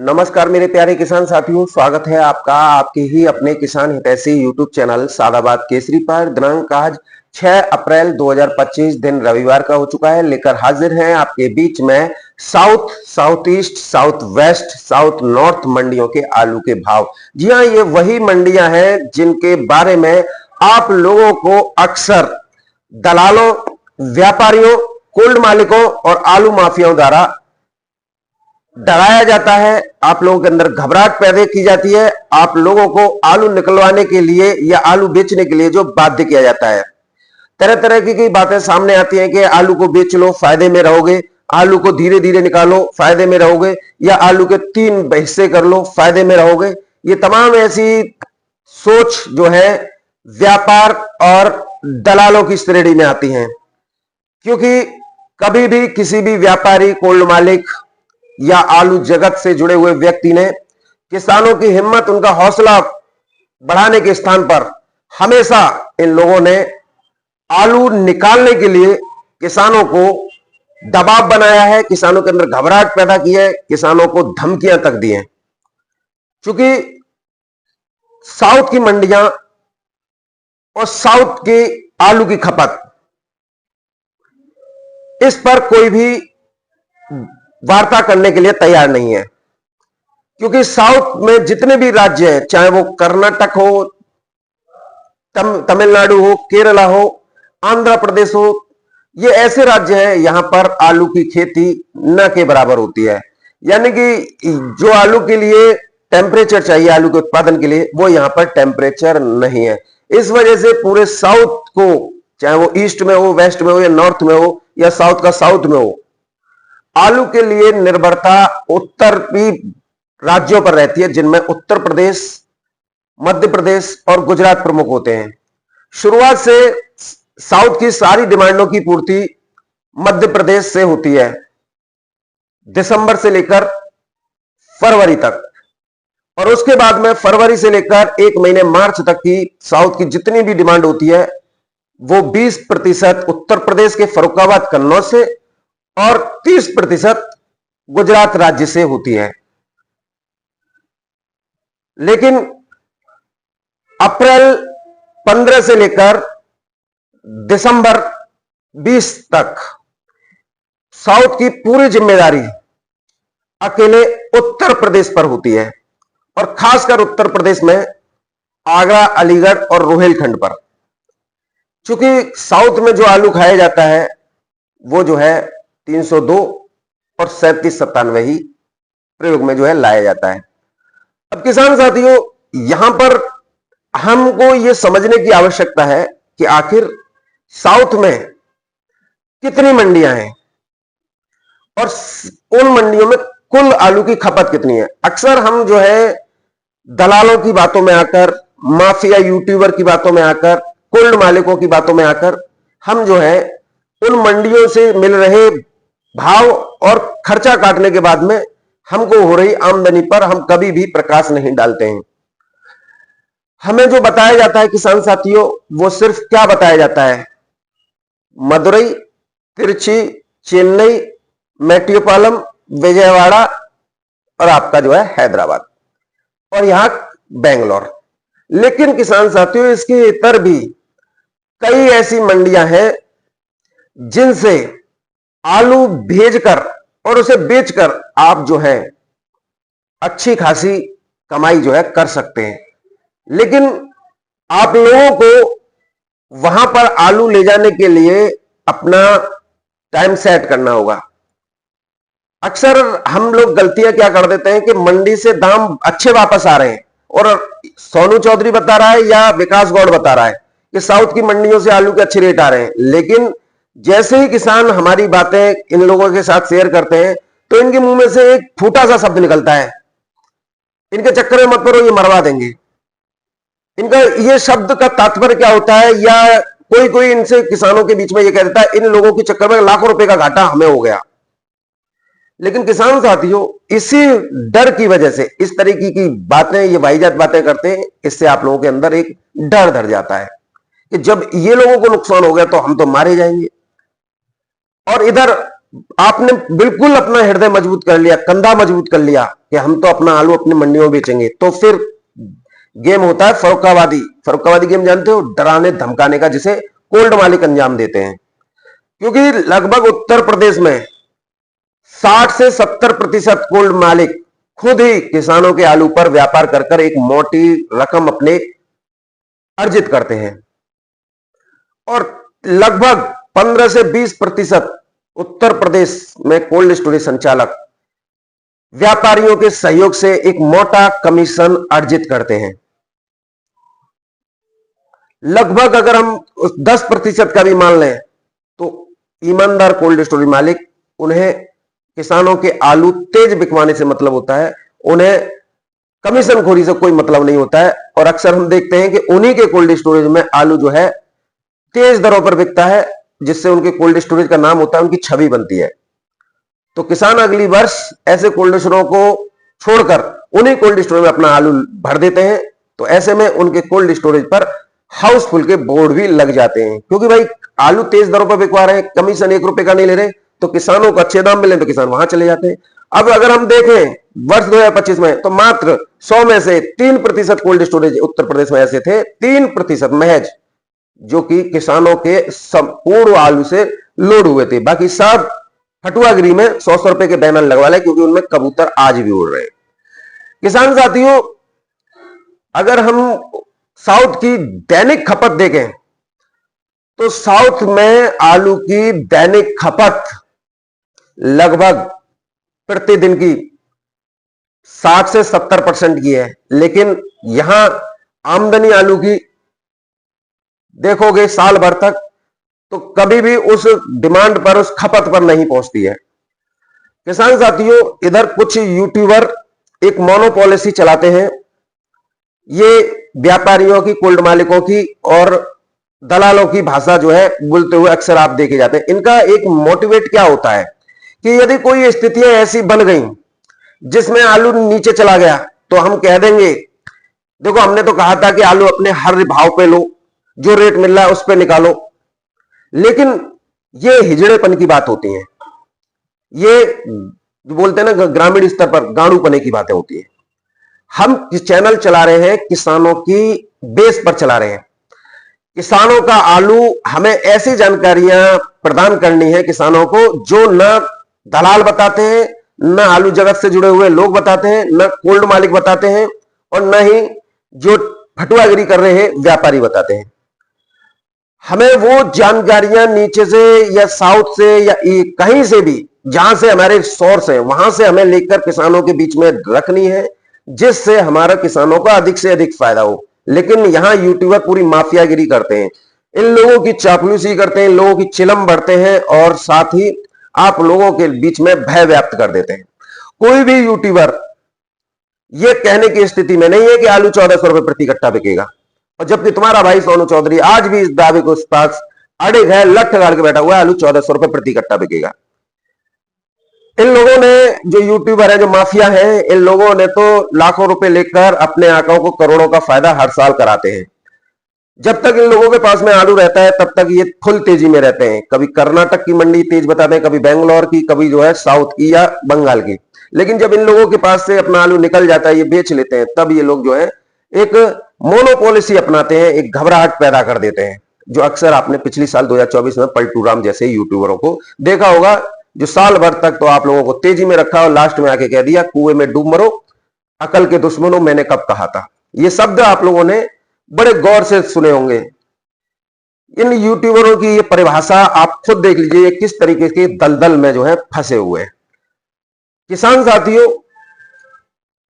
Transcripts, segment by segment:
नमस्कार मेरे प्यारे किसान साथियों, स्वागत है आपका आपके ही अपने किसान हितैषी यूट्यूब चैनल सादाबाद केसरी पर। दिनांक आज 6 अप्रैल 2025 दिन रविवार का हो चुका है। लेकर हाजिर हैं आपके बीच में south, south east, south west, south north मंडियों के आलू के भाव। जी हाँ, ये वही मंडियां हैं जिनके बारे में आप लोगों को अक्सर दलालों, व्यापारियों, कोल्ड मालिकों और आलू माफियाओं द्वारा डराया जाता है। आप लोगों के अंदर घबराहट पैदा की जाती है। आप लोगों को आलू निकलवाने के लिए या आलू बेचने के लिए जो बाध्य किया जाता है। तरह तरह की बातें सामने आती हैं कि आलू को बेच लो, फायदे में रहोगे, आलू को धीरे धीरे निकालो, फायदे में रहोगे, या आलू के 3 हिस्से कर लो, फायदे में रहोगे। ये तमाम ऐसी सोच जो है व्यापार और दलालों की श्रेणी में आती हैं, क्योंकि कभी भी किसी भी व्यापारी, कोल्ड मालिक या आलू जगत से जुड़े हुए व्यक्ति ने किसानों की हिम्मत, उनका हौसला बढ़ाने के स्थान पर हमेशा इन लोगों ने आलू निकालने के लिए किसानों को दबाव बनाया है, किसानों के अंदर घबराहट पैदा की है, किसानों को धमकियां तक दी हैं। क्योंकि साउथ की मंडियां और साउथ की आलू की खपत, इस पर कोई भी वार्ता करने के लिए तैयार नहीं है। क्योंकि साउथ में जितने भी राज्य हैं, चाहे वो कर्नाटक हो, तमिलनाडु हो, केरला हो, आंध्र प्रदेश हो, ये ऐसे राज्य हैं यहां पर आलू की खेती न के बराबर होती है। यानी कि जो आलू के लिए टेम्परेचर चाहिए आलू के उत्पादन के लिए, वो यहां पर टेम्परेचर नहीं है। इस वजह से पूरे साउथ को, चाहे वो ईस्ट में हो, वेस्ट में हो, या नॉर्थ में हो, या साउथ का साउथ में हो, आलू के लिए निर्भरता उत्तरी राज्यों पर रहती है, जिनमें उत्तर प्रदेश, मध्य प्रदेश और गुजरात प्रमुख होते हैं। शुरुआत से साउथ की सारी डिमांडों की पूर्ति मध्य प्रदेश से होती है, दिसंबर से लेकर फरवरी तक, और उसके बाद में फरवरी से लेकर 1 महीने मार्च तक की साउथ की जितनी भी डिमांड होती है, वो 20% उत्तर प्रदेश के फर्रुखाबाद, कन्नौज से और 30% गुजरात राज्य से होती है। लेकिन अप्रैल 15 से लेकर दिसंबर 20 तक साउथ की पूरी जिम्मेदारी अकेले उत्तर प्रदेश पर होती है, और खासकर उत्तर प्रदेश में आगरा, अलीगढ़ और रोहिलखंड पर। क्योंकि साउथ में जो आलू खाया जाता है वो जो है 302 और 3797 ही प्रयोग में जो है लाया जाता है। अब किसान साथियों, यहां पर हमको यह समझने की आवश्यकता है कि आखिर साउथ में कितनी मंडियां हैं और उन मंडियों में कुल आलू की खपत कितनी है। अक्सर हम जो है दलालों की बातों में आकर, माफिया यूट्यूबर की बातों में आकर, कोल्ड मालिकों की बातों में आकर, हम जो है उन मंडियों से मिल रहे भाव और खर्चा काटने के बाद में हमको हो रही आमदनी पर हम कभी भी प्रकाश नहीं डालते हैं। हमें जो बताया जाता है किसान साथियों, वो सिर्फ क्या बताया जाता है, मदुरई, तिरुचि, चेन्नई, मेट्टिपालम, विजयवाड़ा और आपका जो है हैदराबाद और यहां बेंगलोर। लेकिन किसान साथियों, इसके इतर भी कई ऐसी मंडियां हैं जिनसे आलू भेजकर और उसे बेचकर आप जो है अच्छी खासी कमाई जो है कर सकते हैं। लेकिन आप लोगों को वहां पर आलू ले जाने के लिए अपना टाइम सेट करना होगा। अक्सर हम लोग गलतियां क्या कर देते हैं कि मंडी से दाम अच्छे वापस आ रहे हैं, और सोनू चौधरी बता रहा है या विकास गौड़ बता रहा है कि साउथ की मंडियों से आलू के अच्छे रेट आ रहे हैं। लेकिन जैसे ही किसान हमारी बातें इन लोगों के साथ शेयर करते हैं, तो इनके मुंह में से एक फूटा सा शब्द निकलता है, इनके चक्कर में मत पड़ो, ये मरवा देंगे। इनका ये शब्द का तात्पर्य क्या होता है, या कोई कोई इनसे किसानों के बीच में ये कह देता है, इन लोगों के चक्कर में लाखों रुपए का घाटा हमें हो गया। लेकिन किसान साथियों, इसी डर की वजह से इस तरीके की बातें, ये वाहियात बातें करते हैं। इससे आप लोगों के अंदर एक डर धर जाता है कि जब ये लोगों को नुकसान हो गया तो हम तो मारे जाएंगे। और इधर आपने बिल्कुल अपना हृदय मजबूत कर लिया, कंधा मजबूत कर लिया कि हम तो अपना आलू अपनी मंडियों में बेचेंगे, तो फिर गेम होता है फरोखाबादी। फरोखाबादी गेम जानते हो, डराने धमकाने का, जिसे कोल्ड मालिक अंजाम देते हैं। क्योंकि लगभग उत्तर प्रदेश में 60 से 70% कोल्ड मालिक खुद ही किसानों के आलू पर व्यापार कर कर एक मोटी रकम अपने अर्जित करते हैं, और लगभग 15 से 20% उत्तर प्रदेश में कोल्ड स्टोरेज संचालक व्यापारियों के सहयोग से एक मोटा कमीशन अर्जित करते हैं। लगभग अगर हम 10% का भी मान लें तो ईमानदार कोल्ड स्टोरेज मालिक, उन्हें किसानों के आलू तेज बिकवाने से मतलब होता है, उन्हें कमीशन खोरी से कोई मतलब नहीं होता है। और अक्सर हम देखते हैं कि उन्हीं के कोल्ड स्टोरेज में आलू जो है तेज दरों पर बिकता है, जिससे उनके कोल्ड स्टोरेज का नाम होता है, उनकी छवि बनती है। तो किसान अगली वर्ष ऐसे कोल्ड स्टोरों को छोड़कर उन्हीं कोल्ड स्टोरेज में अपना आलू भर देते हैं। तो ऐसे में उनके कोल्ड स्टोरेज पर हाउसफुल के बोर्ड भी लग जाते हैं, क्योंकि भाई आलू तेज दरों पर बिकवा रहे हैं, कमीशन 1 रुपए का नहीं ले रहे, तो किसानों को अच्छे दाम मिले तो किसान वहां चले जाते हैं। अब अगर हम देखें वर्ष 2025 में, तो मात्र 100 में से 3% कोल्ड स्टोरेज उत्तर प्रदेश में ऐसे थे, 3% महज, जो कि किसानों के संपूर्ण आलू से लोड हुए थे। बाकी सब फटुआगिरी में 100 रुपए के बैनर लगवा ले, क्योंकि उनमें कबूतर आज भी उड़ रहे हैं। किसान साथियों, अगर हम साउथ की दैनिक खपत देखें तो साउथ में आलू की दैनिक खपत लगभग प्रतिदिन की 60 से 70% की है, लेकिन यहां आमदनी आलू की देखोगे साल भर तक तो कभी भी उस डिमांड पर, उस खपत पर नहीं पहुंचती है। किसान साथियों, इधर कुछ यूट्यूबर एक मोनो पॉलिसी चलाते हैं, ये व्यापारियों की, कोल्ड मालिकों की और दलालों की भाषा जो है बोलते हुए अक्सर आप देखे जाते हैं। इनका एक मोटिवेट क्या होता है कि यदि कोई स्थितियां ऐसी बन गई जिसमें आलू नीचे चला गया, तो हम कह देंगे देखो हमने तो कहा था कि आलू अपने हर भाव पे लो, जो रेट मिल रहा है उस पे निकालो। लेकिन ये हिजड़ेपन की बात होती है, ये जो बोलते हैं ना ग्रामीण स्तर पर गाड़ूपने की बातें होती है। हम चैनल चला रहे हैं, किसानों की बेस पर चला रहे हैं। किसानों का आलू, हमें ऐसी जानकारियां प्रदान करनी है किसानों को जो न दलाल बताते हैं, न आलू जगत से जुड़े हुए लोग बताते हैं, न कोल्ड मालिक बताते हैं, और न ही जो फटुआगिरी कर रहे हैं व्यापारी बताते हैं। हमें वो जानकारियां नीचे से या साउथ से या कहीं से भी, जहां से हमारे सोर्स है, वहां से हमें लेकर किसानों के बीच में रखनी है, जिससे हमारे किसानों का अधिक से अधिक फायदा हो। लेकिन यहां यूट्यूबर पूरी माफियागिरी करते हैं, इन लोगों की चापलूसी करते हैं, इन लोगों की चिलम बढ़ते हैं, और साथ ही आप लोगों के बीच में भय व्याप्त कर देते हैं। कोई भी यूट्यूबर ये कहने की स्थिति में नहीं है कि आलू 1400 रुपए प्रति कट्टा बिकेगा, और जबकि तुम्हारा भाई सोनू चौधरी आज भी इस दावे को पास अड़िग है, लठ गाड़ के बैठा हुआ है, आलू 1400 रुपए प्रति कट्टा बिकेगा। इन लोगों ने, जो यूट्यूबर है, जो माफिया है, इन लोगों ने तो लाखों रुपए लेकर अपने आंकड़ों को करोड़ों का फायदा हर साल कराते हैं। जब तक इन लोगों के पास में आलू रहता है तब तक ये फुल तेजी में रहते हैं। कभी कर्नाटक की मंडी तेज बताते हैं, कभी बेंगलोर की, कभी जो है साउथ की या बंगाल की। लेकिन जब इन लोगों के पास से अपना आलू निकल जाता है, ये बेच लेते हैं, तब ये लोग जो है एक मोनोपॉलिसी अपनाते हैं, एक घबराहट पैदा कर देते हैं, जो अक्सर आपने पिछली साल 2024 में पलटू राम जैसे यूट्यूबरों को देखा होगा, जो साल भर तक तो आप लोगों को तेजी में रखा और लास्ट में आके कह दिया कुएं में डूब मरो, अकल के दुश्मनों, मैंने कब कहा था। ये शब्द आप लोगों ने बड़े गौर से सुने होंगे। इन यूट्यूबरों की ये परिभाषा आप खुद देख लीजिए, ये किस तरीके के दलदल में जो है फंसे हुए हैं। किसान साथियों,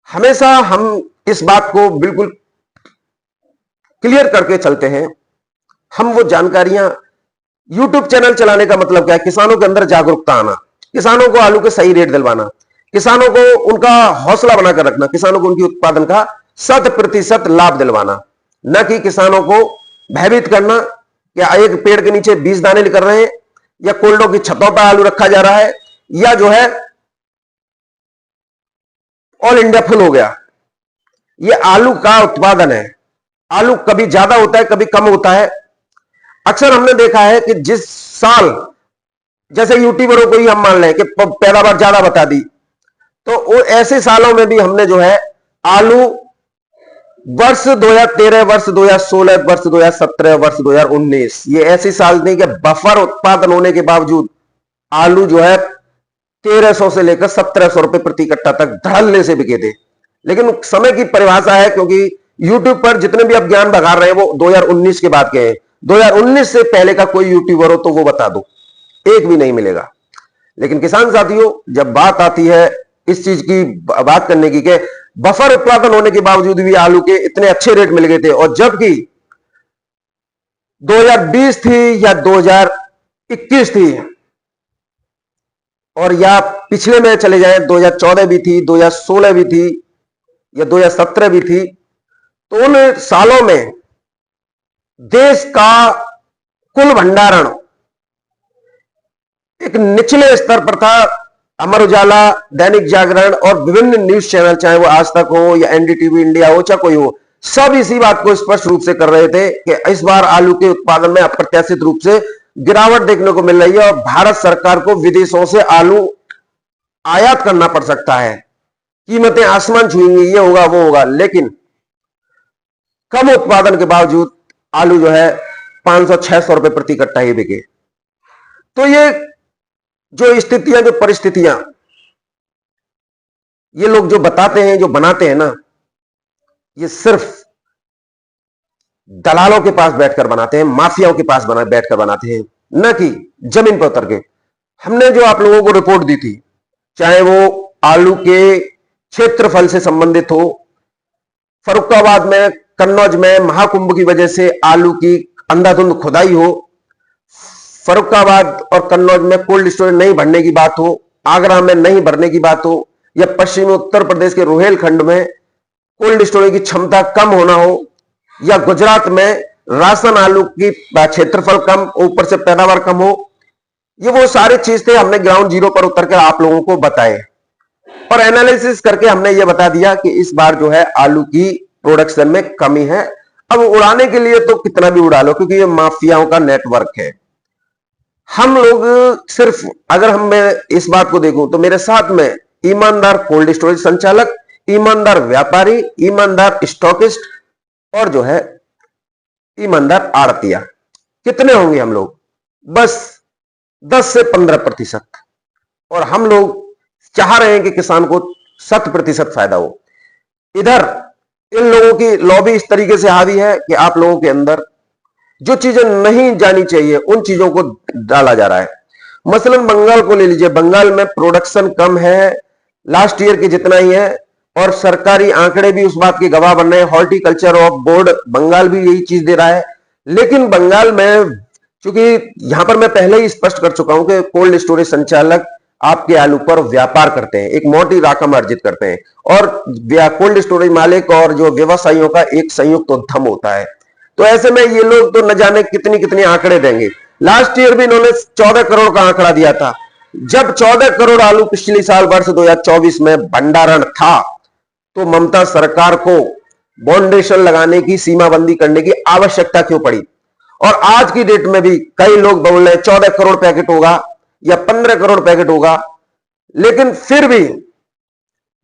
हमेशा हम इस बात को बिल्कुल क्लियर करके चलते हैं। हम वो जानकारियां, यूट्यूब चैनल चलाने का मतलब क्या है? किसानों के अंदर जागरूकता आना, किसानों को आलू के सही रेट दिलवाना, किसानों को उनका हौसला बनाकर रखना, किसानों को उनकी उत्पादन का 100% लाभ दिलवाना, न कि किसानों को भयभीत करना या एक पेड़ के नीचे 20 दाने निकल रहे हैं, या कोल्डों की छतों पर आलू रखा जा रहा है, या जो है ऑल इंडिया फुल हो गया। ये आलू का उत्पादन है। आलू कभी ज्यादा होता है, कभी कम होता है। अक्सर हमने देखा है कि जिस साल जैसे यूट्यूबरों को ही हम मान लें कि पैदावार ज्यादा बता दी, तो वो ऐसे सालों में भी हमने जो है आलू वर्ष 2013, वर्ष 2016, वर्ष 2017, वर्ष 2019, ये ऐसे साल नहीं कि बफर उत्पादन होने के बावजूद आलू जो है 1300 से लेकर 1700 रुपए प्रति कट्टा तक धड़ल्ले से बिके थे। लेकिन समय की परिभाषा है, क्योंकि यूट्यूब पर जितने भी अब ज्ञान बघार रहे हैं वो 2019 के बाद के हैं। 2019 से पहले का कोई यूट्यूबर हो तो वो बता दो, एक भी नहीं मिलेगा। लेकिन किसान साथियों, जब बात आती है इस चीज की बात करने की कि बफर उत्पादन होने के बावजूद भी आलू के इतने अच्छे रेट मिल गए थे, और जबकि 2020 थी या 2021 थी, और या पिछले में चले जाए 2014 भी थी, 2016 भी थी या 2017 भी थी, तो उन सालों में देश का कुल भंडारण एक निचले स्तर पर था। अमर उजाला, दैनिक जागरण और विभिन्न न्यूज चैनल, चाहे वो आज तक हो या एनडीटीवी इंडिया हो, चाहे कोई हो, सब इसी बात को स्पष्ट रूप से कर रहे थे कि इस बार आलू के उत्पादन में अप्रत्याशित रूप से गिरावट देखने को मिल रही है और भारत सरकार को विदेशों से आलू आयात करना पड़ सकता है, कीमतें आसमान छुएंगी, ये होगा वो होगा। लेकिन कम उत्पादन के बावजूद आलू जो है 500-600 रुपए प्रति कट्टा ही बिके। तो ये जो स्थितियां, जो परिस्थितियां ये लोग जो बताते हैं, जो बनाते हैं ना, ये सिर्फ दलालों के पास बैठकर बनाते हैं, माफियाओं के पास बैठकर बनाते हैं, न कि जमीन पर उतर के। हमने जो आप लोगों को रिपोर्ट दी थी, चाहे वो आलू के क्षेत्रफल से संबंधित हो, फर्रुखाबाद में, कन्नौज में महाकुंभ की वजह से आलू की अंधाधुंध खुदाई हो, फर्रुखाबाद और कन्नौज में कोल्ड स्टोरेज नहीं भरने की बात हो, आगरा में नहीं भरने की बात हो, या पश्चिमी उत्तर प्रदेश के रोहेलखंड में कोल्ड स्टोरेज की क्षमता कम होना हो, या गुजरात में राशन आलू की क्षेत्रफल कम, ऊपर से पैदावार कम हो, ये वो सारी चीज थे हमने ग्राउंड जीरो पर उतर कर आप लोगों को बताए और एनालिसिस करके हमने ये बता दिया कि इस बार जो है आलू की प्रोडक्शन में कमी है। अब उड़ाने के लिए तो कितना भी उड़ा लो, क्योंकि ये माफियाओं का नेटवर्क है। हम लोग सिर्फ, अगर हम मैं इस बात को देखूं तो मेरे साथ में ईमानदार कोल्ड स्टोरेज संचालक, ईमानदार व्यापारी, ईमानदार स्टॉकिस्ट और जो है ईमानदार आड़तिया, कितने होंगे हम लोग? बस 10 से 15%। और हम लोग चाह रहे हैं कि किसान को 100% फायदा हो। इधर इन लोगों की लॉबी इस तरीके से हावी है कि आप लोगों के अंदर जो चीजें नहीं जानी चाहिए उन चीजों को डाला जा रहा है। मसलन बंगाल को ले लीजिए, बंगाल में प्रोडक्शन कम है, लास्ट ईयर की जितना ही है, और सरकारी आंकड़े भी उस बात के गवाह बन रहे हैं। हॉर्टिकल्चर ऑफ बोर्ड बंगाल भी यही चीज दे रहा है। लेकिन बंगाल में, चूंकि यहां पर मैं पहले ही स्पष्ट कर चुका हूं कि कोल्ड स्टोरेज संचालक आपके आलू पर व्यापार करते हैं, एक मोटी रकम अर्जित करते हैं, और कोल्ड स्टोरेज मालिक और जो व्यवसायियों का एक संयुक्त उद्यम होता है। तो ऐसे में ये लोग तो न जाने कितनी कितनी आंकड़े देंगे। लास्ट ईयर भी इन्होंने 14 करोड़ का आंकड़ा दिया था। जब 14 करोड़ आलू पिछले साल वर्ष 2024 में भंडारण था, तो ममता सरकार को बाउंडेशन लगाने की, सीमाबंदी करने की आवश्यकता क्यों पड़ी? और आज की डेट में भी कई लोग बोल रहे हैं 14 करोड़ पैकेट होगा या 15 करोड़ पैकेट होगा, लेकिन फिर भी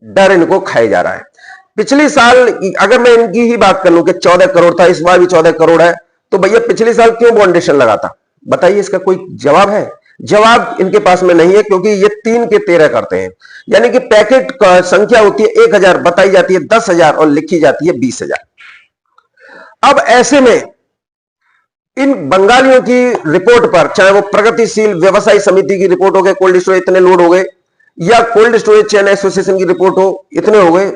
डर इनको खाया जा रहा है। पिछले साल अगर मैं इनकी ही बात कर लूं कि 14 करोड़ था, इस बार भी 14 करोड़ है, तो भैया पिछले साल क्यों बाउंडेशन लगा था? बताइए, इसका कोई जवाब है? जवाब इनके पास में नहीं है, क्योंकि ये 3 के 13 करते हैं। यानी कि पैकेट का संख्या होती है 1000, बताई जाती है 10,000 और लिखी जाती है 20,000। अब ऐसे में इन बंगालियों की रिपोर्ट पर, चाहे वो प्रगतिशील व्यवसाय समिति की रिपोर्ट हो गई कोल्ड स्टोरेज इतने लोड हो गए, या कोल्ड स्टोरेज चेन एसोसिएशन की रिपोर्ट हो इतने हो गए,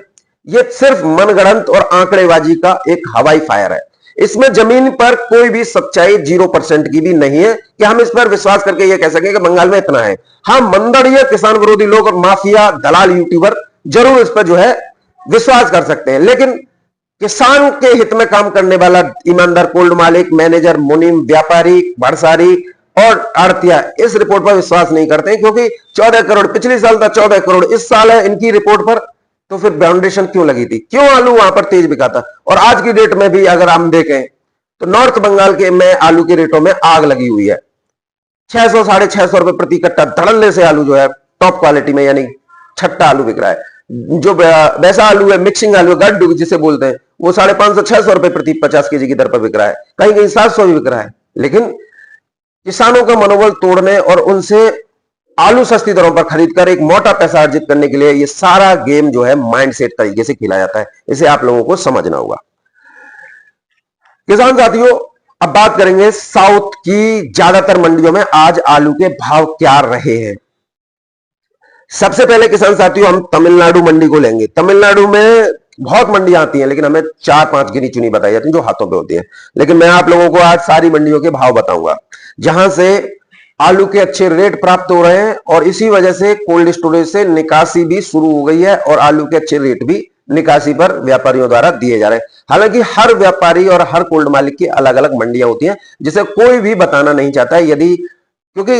ये सिर्फ मनगढ़ंत और आंकड़ेबाजी का एक हवाई फायर है। इसमें जमीन पर कोई भी सच्चाई 0% की भी नहीं है कि हम इस पर विश्वास करके ये कह सकें कि बंगाल में इतना है। हाँ, मंदड़िया किसान विरोधी लोग और माफिया दलाल यूट्यूबर जरूर इस पर जो है विश्वास कर सकते हैं, लेकिन किसान के हित में काम करने वाला ईमानदार कोल्ड मालिक, मैनेजर, मुनीम, व्यापारी, भरसारी और आड़तिया इस रिपोर्ट पर विश्वास नहीं करते, क्योंकि 14 करोड़ पिछले साल था, 14 करोड़ इस साल है इनकी रिपोर्ट पर। तो फिर बाउंडेशन क्यों लगी थी? क्यों आलू वहां पर तेज बिका था? और आज की डेट में भी अगर हम देखें तो नॉर्थ बंगाल के में आलू के रेटों में आग लगी हुई है। 600 650 रुपए प्रति कट्टा धड़ल्ले से आलू जो है टॉप क्वालिटी में, यानी छट्टा आलू बिक रहा है। जो वैसा आलू है, मिक्सिंग आलू, गड्ढ जिसे बोलते हैं, वो 550 600 रुपए प्रति 50 केजी की दर पर बिक रहा है, कहीं कहीं 700 भी बिक रहा है। लेकिन किसानों का मनोबल तोड़ने और उनसे आलू सस्ती दरों पर खरीदकर एक मोटा पैसा अर्जित करने के लिए ये सारा गेम जो है माइंडसेट तरीके से खेला जाता है। इसे आप लोगों को समझना होगा। किसान साथियों, अब बात करेंगे साउथ की ज्यादातर मंडियों में आज आलू के भाव क्या रहे हैं। सबसे पहले किसान साथियों हम तमिलनाडु मंडी को लेंगे। तमिलनाडु में बहुत मंडियां आती हैं, लेकिन हमें 4-5 गिनी चुनी बताई जाती हैं जो हाथों पे होती हैं। लेकिन मैं आप लोगों को आज सारी मंडियों के भाव बताऊंगा जहां से आलू के अच्छे रेट प्राप्त हो रहे हैं, और इसी वजह से कोल्ड स्टोरेज से निकासी भी शुरू हो गई है और आलू के अच्छे रेट भी निकासी पर व्यापारियों द्वारा दिए जा रहे हैं। हालांकि हर व्यापारी और हर कोल्ड मालिक की अलग अलग मंडियां होती हैं, जिसे कोई भी बताना नहीं चाहता है, यदि क्योंकि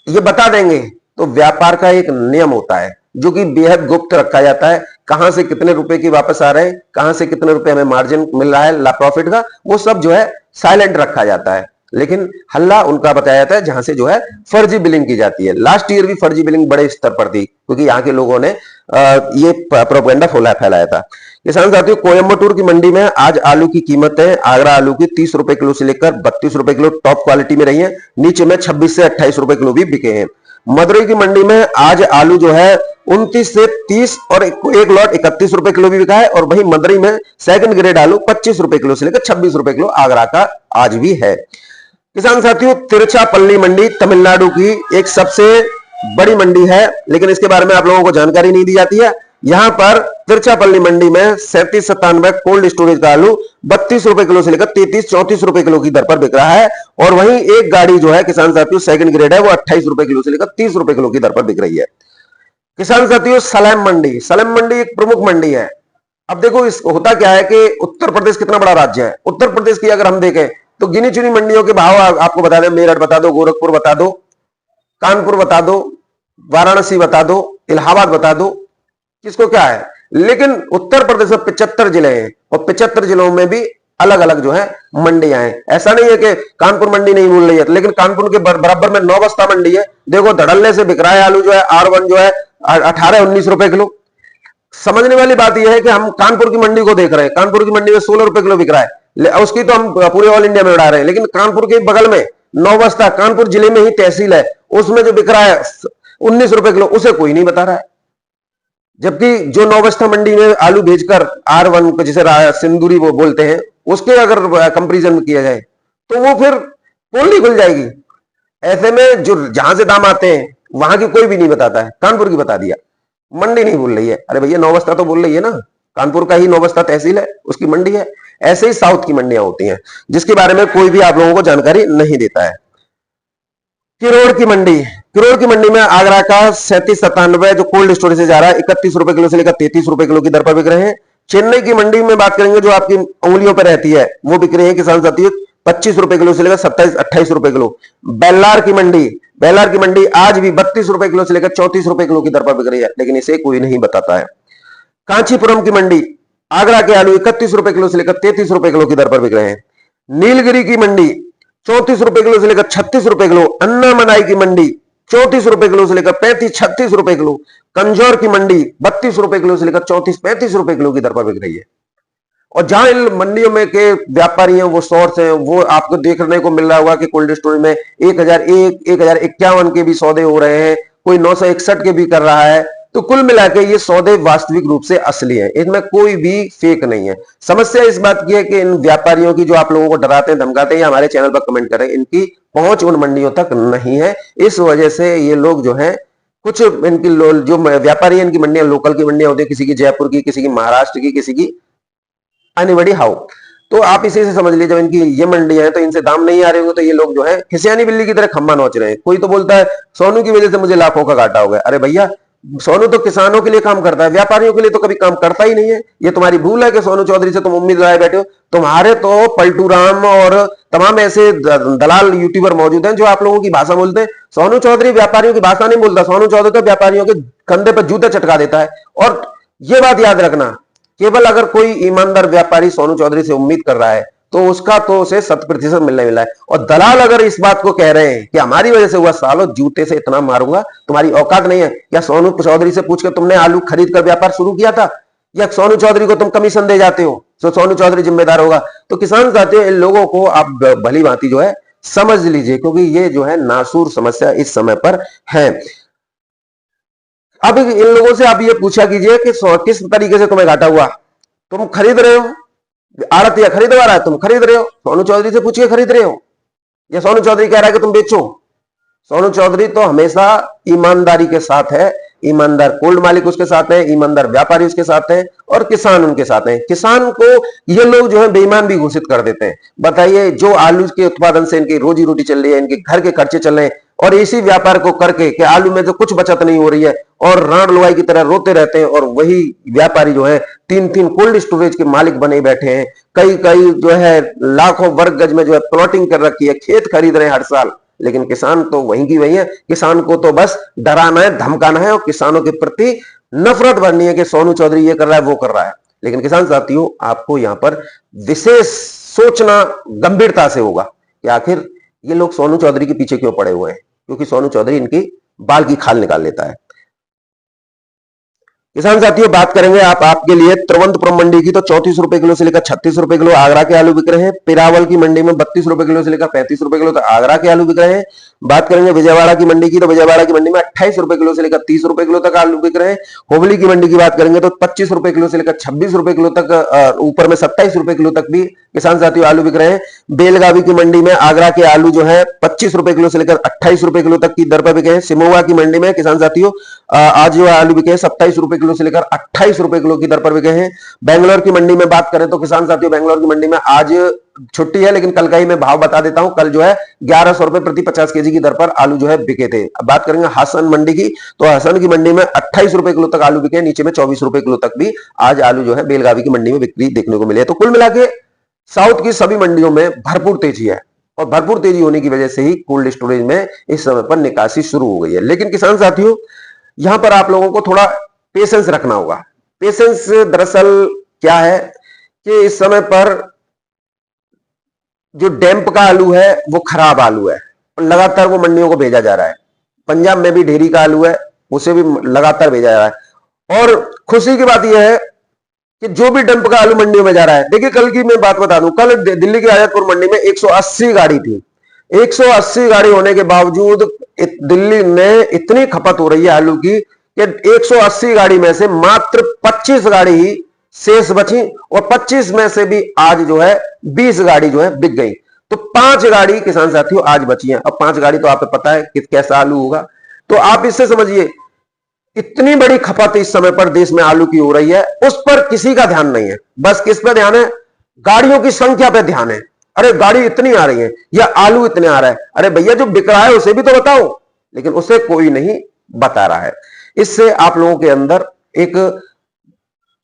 ये बता देंगे तो व्यापार का एक नियम होता है जो कि बेहद गुप्त रखा जाता है। कहां से कितने रुपए की वापस आ रहे हैं, कहां से कितने रुपए हमें मार्जिन मिल रहा है प्रॉफिट का, वो सब जो है साइलेंट रखा जाता है। लेकिन हल्ला उनका बताया जाता है जहां से जो है फर्जी बिलिंग की जाती है। लास्ट ईयर भी फर्जी बिलिंग बड़े स्तर पर थी, क्योंकि यहाँ के लोगों ने ये प्रोपेगेंडा फैलाया था। किसान साथियों, कोयम्बटूर की मंडी में आज आलू की कीमतें आगरा आलू की 30 रुपए किलो से लेकर 32 रुपए किलो टॉप क्वालिटी में रही है। नीचे में 26 से 28 रुपए किलो भी बिके हैं। मदुरई की मंडी में आज आलू जो है 29 से 30 और एक लॉट 31 रुपए किलो भी बिका है। और वहीं मदुरई में सेकंड ग्रेड आलू 25 रुपए किलो से लेकर 26 रुपए किलो आगरा का आज भी है। किसान साथियों, तिरुचिरापल्ली मंडी तमिलनाडु की एक सबसे बड़ी मंडी है, लेकिन इसके बारे में आप लोगों को जानकारी नहीं दी जाती है। यहां पर तिरुचिरापल्ली मंडी में 37-97 कोल्ड स्टोरेज का आलू 32 रुपए किलो से लेकर 33-34 रुपए किलो की दर पर बिक रहा है। और वहीं एक गाड़ी जो है किसान साथियों सेकंड ग्रेड है, वो 28 रुपए किलो से लेकर 30 रुपए किलो की दर पर बिक रही है। किसान साथियों, सलेम मंडी एक प्रमुख मंडी है। अब देखो इस होता क्या है कि उत्तर प्रदेश कितना बड़ा राज्य है। उत्तर प्रदेश की अगर हम देखें तो गिनी चुनी मंडियों के भाव आपको बता दें। मेरठ बता दो, गोरखपुर बता दो, कानपुर बता दो, वाराणसी बता दो, इलाहाबाद बता दो, किसको क्या है। लेकिन उत्तर प्रदेश में 75 जिले हैं और 75 जिलों में भी अलग अलग जो है मंडियां हैं। ऐसा नहीं है कि कानपुर मंडी नहीं मिल रही है, लेकिन कानपुर के बराबर में नौबस्ता मंडी है। देखो धड़ल्ले से बिक रहा है आलू जो है R1 जो है 18-19 रुपए किलो। समझने वाली बात यह है कि हम कानपुर की मंडी को देख रहे हैं। कानपुर की मंडी में 16 रुपए किलो बिक रहा है, उसकी तो हम पूरे ऑल इंडिया में उड़ा रहे हैं। लेकिन कानपुर के बगल में नौबस्ता, कानपुर जिले में ही तहसील है, उसमें जो बिक रहा है 19 रुपए किलो, उसे कोई नहीं बता रहा है। जबकि जो नौबस्ता मंडी में आलू भेजकर R1 को जिसे सिंदूरी वो बोलते हैं, उसके अगर कंपेरिजन किया जाए तो वो फिर पोल नहीं खुल जाएगी। ऐसे में जो जहां से दाम आते हैं वहां की कोई भी नहीं बताता है। कानपुर की बता दिया, मंडी नहीं बोल रही है। अरे भैया नौबस्ता तो बोल रही है ना, कानपुर का ही नौबस्ता तहसील है, उसकी मंडी है। ऐसे ही साउथ की मंडियां होती हैं जिसके बारे में कोई भी आप लोगों को जानकारी नहीं देता है। किरोड़ की मंडी में आगरा का 37-97 जो कोल्ड स्टोरेज से जा रहा है 31 रुपए किलो से लेकर 33 रुपए किलो की दर पर बिक रहे हैं। चेन्नई की मंडी में बात करेंगे जो आपकी उंगलियों पर रहती है, वो बिक रही है किसान साथियों 25 रुपए किलो से लेकर 27-28 रुपए किलो। बेल्लार की मंडी आज भी 32 रुपए किलो से लेकर 34 रुपए किलो की दर पर बिक रही है, लेकिन इसे कोई नहीं बताता है। कांचीपुरम की मंडी आगरा के आलू 31 रुपए किलो से लेकर 33 रुपए किलो की दर पर बिक रहे हैं। नीलगिरी की मंडी 34 रुपए किलो से लेकर 36 रुपए किलो। अन्नामलाई की मंडी 34 रुपए किलो से लेकर 35-36 रुपए किलो। कंजौर की मंडी 32 रुपए किलो से लेकर 34-35 रुपए किलो की दर पर बिक रही है। और जहां इन मंडियों में के व्यापारी हैं, वो सोर्स हैं, वो आपको देखने को मिल रहा होगा कि कोल्ड स्टोरेज में 1051 के भी सौदे हो रहे हैं, कोई 961 के भी कर रहा है। तो कुल मिला के ये सौदे वास्तविक रूप से असली है, इनमें कोई भी फेक नहीं है। समस्या इस बात की है कि इन व्यापारियों की जो आप लोगों को डराते हैं धमकाते हैं, हमारे चैनल पर कमेंट करें, इनकी पहुंच उन मंडियों तक नहीं है। इस वजह से ये लोग जो है कुछ इनकी जो व्यापारी है, इनकी मंडियां लोकल की मंडियां होती है, किसी की जयपुर की, किसी की महाराष्ट्र की, किसी की एनीबॉडी हाउ। तो आप इसी से समझ लीजिए जब इनकी ये मंडियां हैं तो इनसे दाम नहीं आ रहे होंगे तो ये लोग जो है खिसियानी बिल्ली की तरह खम्मा नोच रहे हैं। कोई तो बोलता है सोनू की वजह से मुझे लाखों का घाटा हो गया। अरे भैया सोनू तो किसानों के लिए काम करता है, व्यापारियों के लिए तो कभी काम करता ही नहीं है। ये तुम्हारी भूल है कि सोनू चौधरी से तुम उम्मीद लगाए बैठे हो। तुम्हारे तो पलटू राम और तमाम ऐसे दलाल यूट्यूबर मौजूद हैं जो आप लोगों की भाषा बोलते हैं। सोनू चौधरी व्यापारियों की भाषा नहीं बोलता, सोनू चौधरी तो व्यापारियों के कंधे पर जूते चटका देता है। और ये बात याद रखना, केवल अगर कोई ईमानदार व्यापारी सोनू चौधरी से उम्मीद कर रहा है तो उसका तो उसे 100% मिलने मिला है। और दलाल अगर इस बात को कह रहे हैं कि हमारी वजह से हुआ, सालों जूते से इतना मारूंगा, तुम्हारी औकात नहीं है। या सोनू चौधरी से पूछ के तुमने आलू खरीद कर व्यापार शुरू किया था, या सोनू चौधरी को तुम कमीशन दे जाते हो तो सोनू चौधरी जिम्मेदार होगा? तो किसान साथियों, इन लोगों को आप भली भांति जो है समझ लीजिए, क्योंकि ये जो है नासूर समस्या इस समय पर है। अब इन लोगों से आप ये पूछा कीजिए कि किस तरीके से तुम्हें घाटा हुआ। तुम खरीद रहे हो, आड़तिया खरीदवा रहा है, तुम खरीद रहे हो, सोनू चौधरी से पूछ के खरीद रहे हो, या सोनू चौधरी कह रहा है कि तुम बेचो? सोनू चौधरी तो हमेशा ईमानदारी के साथ है, ईमानदार कोल्ड मालिक उसके साथ है, ईमानदार व्यापारी उसके साथ है, और किसान उनके साथ है। किसान को ये लोग जो है बेईमान भी घोषित कर देते हैं। बताइए, जो आलू के उत्पादन से इनकी रोजी रोटी चल रही है, इनके घर के खर्चे चल रहे हैं, और इसी व्यापार को करके कि आलू में तो कुछ बचत नहीं हो रही है, और राण लुआई की तरह रोते रहते हैं, और वही व्यापारी जो है 3-3 कोल्ड स्टोरेज के मालिक बने बैठे हैं। कई कई जो है लाखों वर्ग गज में जो है प्लॉटिंग कर रखी है, खेत खरीद रहे हैं हर साल। लेकिन किसान तो वहीं की वही है। किसान को तो बस डराना है, धमकाना है, और किसानों के प्रति नफरत भरनी है कि सोनू चौधरी ये कर रहा है, वो कर रहा है। लेकिन किसान साथियों, आपको यहां पर विशेष सोचना गंभीरता से होगा कि आखिर ये लोग सोनू चौधरी के पीछे क्यों पड़े हुए हैं, क्योंकि सोनू चौधरी इनकी बाल की खाल निकाल लेता है। किसान साथियों, बात करेंगे आपके लिए तिरुवनंतपुरम मंडी की, तो 34 रुपए किलो से लेकर 36 रुपए किलो आगरा के आलू बिक रहे हैं। पिरावल की मंडी में 32 रुपए किलो से लेकर 35 रुपए किलो तक आगरा के आलू बिक रहे हैं। बात करेंगे विजयवाड़ा की मंडी की, तो विजयवाड़ा की मंडी में 28 रुपए किलो से लेकर 30 रुपए किलो तक आलू बिक रहे हैं। हुबली की मंडी की बात करेंगे तो 25 रुपए किलो से लेकर 26 रुपए किलो तक, ऊपर में 27 रुपए किलो तक भी किसान साथियों आलू बिक रहे हैं। बेलगावी की मंडी में आगरा के आलू जो है 25 रुपए किलो से लेकर 28 रुपए किलो तक की दर पर बिके हैं। सिमोगा की मंडी में किसान साथियों आज जो आलू बिके हैं 27 रुपए किलो से लेकर 28 रुपए किलो की दर पर बिके हैं। बेंगलोर की मंडी में बात करें तो किसान साथियों, बेंगलोर की मंडी में आज छुट्टी है, लेकिन कल का ही मैं भाव बता देता हूं। कल जो है 1100 रुपए प्रति 50 केजी की दर पर आलू जो है बिके थे। अब बात करेंगे हसन मंडी की, तो हसन की मंडी में 28 रुपए किलो तक आलू बिके, नीचे में 24 रुपए किलो तक भी आज आलू जो है बेलगावी की मंडी में बिक्री देखने को मिली है। तो कुल मिला के साउथ की सभी मंडियों में भरपूर तेजी है, और भरपूर तेजी होने की वजह से ही कोल्ड स्टोरेज में इस समय पर निकासी शुरू हो गई है। लेकिन किसान साथियों, यहां पर आप लोगों को थोड़ा पेशेंस रखना होगा। पेशेंस दरअसल क्या है कि इस समय पर जो डैम्प का आलू है वो खराब आलू है, और लगातार वो मंडियों को भेजा जा रहा है। पंजाब में भी ढेरी का आलू है, उसे भी लगातार भेजा जा रहा है। और खुशी की बात यह है कि जो भी डंप का आलू मंडियों में जा रहा है, देखिए कल की मैं बात बता दूं, कल दिल्ली की आजतपुर मंडी में 180 गाड़ी थी। 180 गाड़ी होने के बावजूद दिल्ली में इतनी खपत हो रही है आलू की कि 180 गाड़ी में से मात्र 25 गाड़ी ही शेष बची, और 25 में से भी आज जो है 20 गाड़ी जो है बिक गई। तो 5 गाड़ी किसान साथियों आज बची है। अब 5 गाड़ी तो आपको पता है कि कैसा आलू होगा। तो आप इससे समझिए, इतनी बड़ी खपत इस समय पर देश में आलू की हो रही है, उस पर किसी का ध्यान नहीं है। बस किस पर ध्यान है? गाड़ियों की संख्या पर ध्यान है। अरे गाड़ी इतनी आ रही है, या आलू इतने आ रहा है। अरे भैया, जो बिक रहा है उसे भी तो बताओ, लेकिन उसे कोई नहीं बता रहा है। इससे आप लोगों के अंदर एक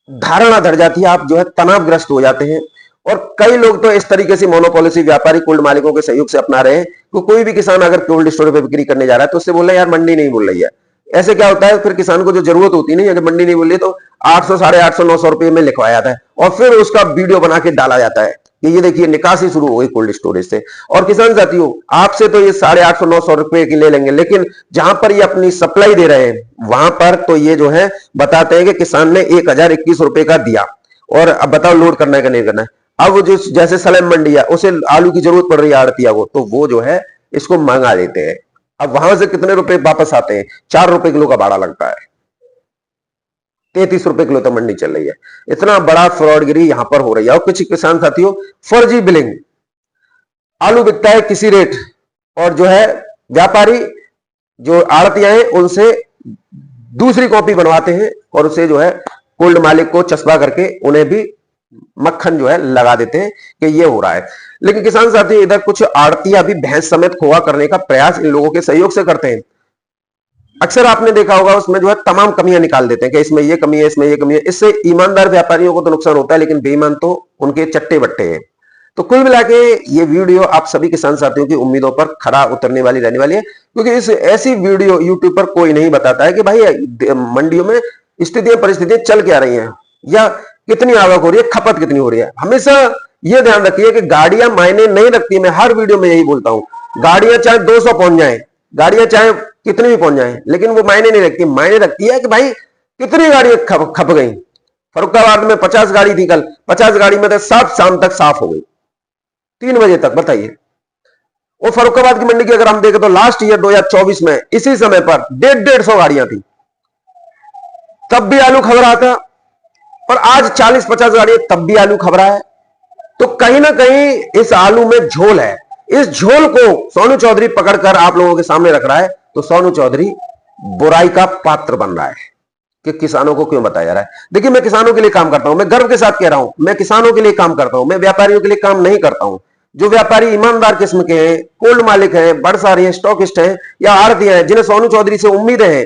धारणा धर जाती है, आप जो है तनावग्रस्त हो जाते हैं। और कई लोग तो इस तरीके से मोनोपॉलिसी व्यापारी कोल्ड मालिकों के सहयोग से अपना रहे हैं कि कोई भी किसान अगर कोल्ड स्टोर पे बिक्री करने जा रहा है तो उससे बोल रहे हैं यार मंडी नहीं बोल रही है। ऐसे क्या होता है, फिर किसान को जो जरूरत होती नहीं, अगर मंडी नहीं बोल रही तो 800, 850, 900 रुपए में लिखवाया जाता है, और फिर उसका वीडियो बना के डाला जाता है कि ये देखिए निकासी शुरू हो गई कोल्ड स्टोरेज से। और किसान साथियों, आपसे तो ये 850, 900 रुपए की ले लेंगे, लेकिन जहां पर ये अपनी सप्लाई दे रहे हैं वहां पर तो ये जो है बताते हैं कि किसान ने 1021 रुपए का दिया, और अब बताओ लोड करना है कि नहीं करना है। अब जो जैसे सलेम मंडी है, उसे आलू की जरूरत पड़ रही है आड़तिया को, तो वो जो है इसको मंगा देते हैं। अब वहां से कितने रुपए वापस आते हैं? 4 रुपए किलो का भाड़ा लगता है। 33 रुपए किलो तक मंडी चल रही है। इतना बड़ा फ्रॉडगिरी यहां पर हो रही है। और कुछ किसान साथियों, फर्जी बिलिंग, आलू बिकता है किसी रेट, और जो है व्यापारी जो आड़तियां हैं उनसे दूसरी कॉपी बनवाते हैं, और उसे जो है कोल्ड मालिक को चस्पा करके उन्हें भी मक्खन जो है लगा देते हैं कि ये हो रहा है। लेकिन किसान साथी, इधर कुछ आड़तियां भी भैंस समेत खोआ करने का प्रयास इन लोगों के सहयोग से करते हैं। अक्सर आपने देखा होगा, उसमें जो है तमाम कमियां निकाल देते हैं कि इसमें ये कमी है, इसमें ये कमी है। इससे ईमानदार व्यापारियों को तो नुकसान होता है, लेकिन बेईमान तो उनके चट्टे बट्टे हैं। तो कुल मिला के ये वीडियो आप सभी किसान साथियों की उम्मीदों पर खरा उतरने वाली रहने वाली है, क्योंकि इस ऐसी वीडियो यूट्यूब पर कोई नहीं बताता है कि भाई मंडियों में स्थितियां परिस्थितियां चल क्या रही हैं, या कितनी आवक हो रही है, खपत कितनी हो रही है। हमेशा ये ध्यान रखिए कि गाड़ियां मायने नहीं रखती। मैं हर वीडियो में यही बोलता हूं, गाड़ियां चाहे 200 पहुंच जाए, गाड़ियां चाहे कितनी भी पहुंच जाए, लेकिन वो मायने नहीं रखती। मायने रखती है कि भाई कितनी गाड़ियां खप गई। फरुखाबाद में 50 गाड़ी थी कल, 50 गाड़ी में से सब शाम तक साफ हो गई, 3 बजे तक। बताइए, और फरुखाबाद की मंडी की अगर हम देखें तो लास्ट ईयर 2024 में इसी समय पर 150 गाड़ियां थी, तब भी आलू खबरा था, और आज 40-50 गाड़ियां तब भी आलू खबरा है। तो कहीं ना कहीं इस आलू में झोल है। इस झोल को सोनू चौधरी पकड़कर आप लोगों के सामने रख रहा है, तो सोनू चौधरी बुराई का पात्र बन रहा है कि किसानों को क्यों बताया जा रहा है। देखिए, मैं किसानों के लिए काम करता हूं, मैं गर्व के साथ कह रहा हूं, मैं किसानों के लिए काम करता हूं, मैं व्यापारियों के लिए काम नहीं करता हूं। जो व्यापारी ईमानदार किस्म के हैं, कोल्ड मालिक हैं, बड़सारी हैं, स्टॉकिस्ट हैं या आड़ती हैं, जिन्हें सोनू चौधरी से उम्मीदें हैं,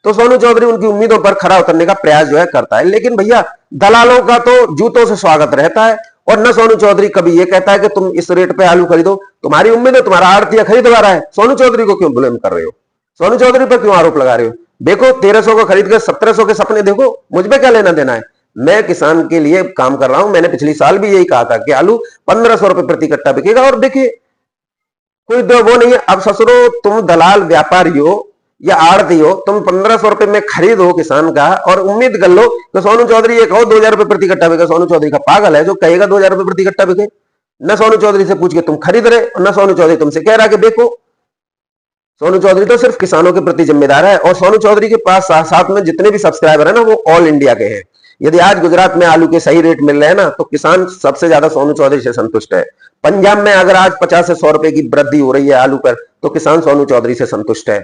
तो सोनू चौधरी उनकी उम्मीदों पर खरा उतरने का प्रयास जो है करता है। लेकिन भैया, दलालों का तो जूतों से स्वागत रहता है, और न सोनू चौधरी कभी ये कहता है कि तुम इस रेट पे आलू खरीदो। तुम्हारी उम्मीद है, तुम्हारा आड़तिया खरीदवा रहा है, सोनू चौधरी को क्यों ब्लेम कर रहे हो? सोनू चौधरी पर क्यों आरोप लगा रहे हो? देखो, 1300 को खरीद कर 1700 के सपने देखो, मुझ पे क्या लेना देना है? मैं किसान के लिए काम कर रहा हूं। मैंने पिछली साल भी यही कहा था कि आलू 1500 रुपए प्रति कट्टा बिकेगा, और देखिए कोई वो नहीं है। अब ससुरो, तुम दलाल व्यापारी हो या आड़ती हो, तुम 1500 रुपए में खरीदो किसान का और उम्मीद कर लो कि सोनू चौधरी एक और 2000 रुपए प्रति कट्टा बिके। सोनू चौधरी का पागल है जो कहेगा 2000 रुपए प्रति कट्टा बिके। न सोनू चौधरी से पूछ के तुम खरीद रहे, और न सोनू चौधरी तुमसे कह रहा कि देखो। सोनू चौधरी तो सिर्फ किसानों के प्रति जिम्मेदार है, और सोनू चौधरी के पास साथ में जितने भी सब्सक्राइबर है ना, वो ऑल इंडिया के हैं। यदि आज गुजरात में आलू के सही रेट मिल रहे हैं ना, तो किसान सबसे ज्यादा सोनू चौधरी से संतुष्ट है। पंजाब में अगर आज 50 से 100 रुपए की वृद्धि हो रही है आलू पर, तो किसान सोनू चौधरी से संतुष्ट है।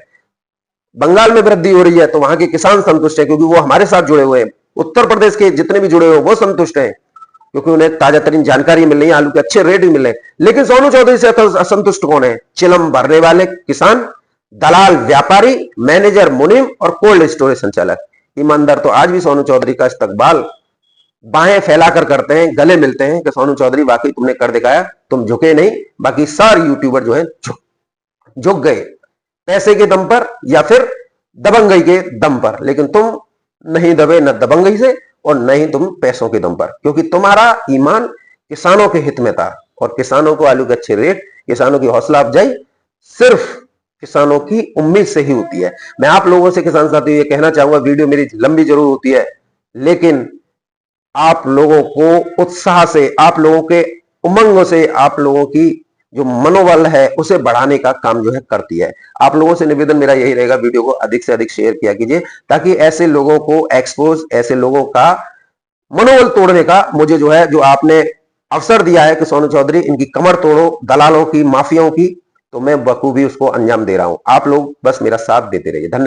बंगाल में वृद्धि हो रही है तो वहां के किसान संतुष्ट है, क्योंकि वो हमारे साथ जुड़े हुए हैं। उत्तर प्रदेश के जितने भी जुड़े हुए वो संतुष्ट हैं, क्योंकि उन्हें ताजा तरीन जानकारी मिल रही है, आलू के अच्छे रेट भी मिल रहे हैं। लेकिन सोनू चौधरी से असंतुष्ट कौन है? चिलम भरने वाले किसान, दलाल व्यापारी, मैनेजर मुनीम और कोल्ड स्टोरेज संचालक। ईमानदार तो आज भी सोनू चौधरी का इस्तकबाल बाहें फैलाकर करते हैं, गले मिलते हैं कि सोनू चौधरी वाकई तुमने कर दिखाया, तुम झुके नहीं। बाकी सारे यूट्यूबर जो है झुक गए, पैसे के दम पर या फिर दबंगई के दम पर, लेकिन तुम नहीं दबे, न दबंगई से और न ही तुम पैसों के दम पर, क्योंकि तुम्हारा ईमान किसानों के हित में था। और किसानों को आलू के अच्छे रेट, किसानों की हौसला अफजाई सिर्फ किसानों की उम्मीद से ही होती है। मैं आप लोगों से किसान साथियों ये कहना चाहूंगा, वीडियो मेरी लंबी जरूर होती है, लेकिन आप लोगों को उत्साह से, आप लोगों के उमंगों से, आप लोगों की जो मनोबल है उसे बढ़ाने का काम जो है करती है। आप लोगों से निवेदन मेरा यही रहेगा, वीडियो को अधिक से अधिक शेयर किया कीजिए, ताकि ऐसे लोगों को एक्सपोज, ऐसे लोगों का मनोबल तोड़ने का मुझे जो है, जो आपने अवसर दिया है कि सोनू चौधरी इनकी कमर तोड़ो, दलालों की, माफियाओं की, तो मैं बखूबी उसको अंजाम दे रहा हूं। आप लोग बस मेरा साथ देते रहिए। धन्यवाद।